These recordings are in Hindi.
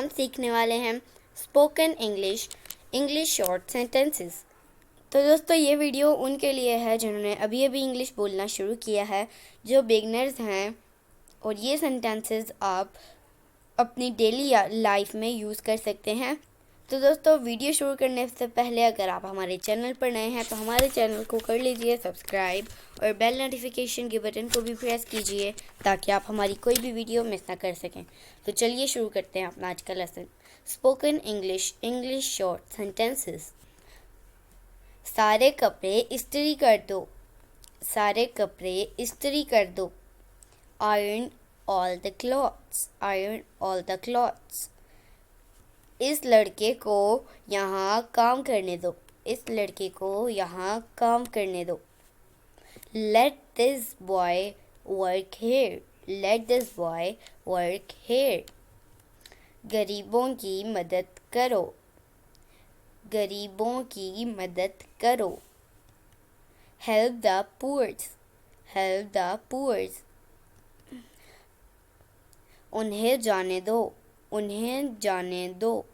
हम सीखने वाले हैं स्पोकन इंग्लिश शॉर्ट सेंटेंसेस। तो दोस्तों ये वीडियो उनके लिए है जिन्होंने अभी अभी इंग्लिश बोलना शुरू किया है, जो बिगनर्स हैं, और ये सेंटेंसेस आप अपनी डेली लाइफ में यूज़ कर सकते हैं। तो दोस्तों वीडियो शुरू करने से पहले अगर आप हमारे चैनल पर नए हैं तो हमारे चैनल को कर लीजिए सब्सक्राइब और बेल नोटिफिकेशन के बटन को भी प्रेस कीजिए ताकि आप हमारी कोई भी वीडियो मिस ना कर सकें। तो चलिए शुरू करते हैं अपना आज का lesson. Spoken English short sentences. सारे कपड़े इस्त्री कर दो। सारे कपड़े इस्त्री कर दो। Iron all the clothes. Iron all the clothes. इस लड़के को यहाँ काम करने दो। इस लड़के को यहाँ काम करने दो। Let this boy work here. Let this boy work here. गरीबों की मदद करो। गरीबों की मदद करो। Help the poor. Help the poor. उन्हें जाने दो। उन्हें जाने दो।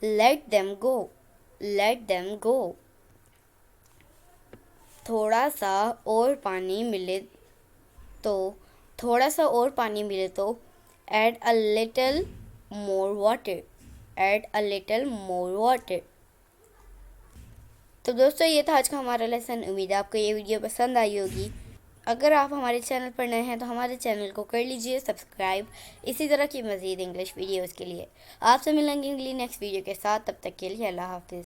Let them go. Let them go. थोड़ा सा और पानी मिले तो add a little more water. Add a little more water. तो दोस्तों ये था आज का हमारा लेसन। उम्मीद है आपको ये वीडियो पसंद आई होगी। अगर आप हमारे चैनल पर नए हैं तो हमारे चैनल को कर लीजिए सब्सक्राइब इसी तरह की मज़ीद इंग्लिश वीडियोज़ के लिए। आपसे मिलेंगे नेक्स्ट वीडियो के साथ। तब तक के लिए अल्लाह हाफ़िज़।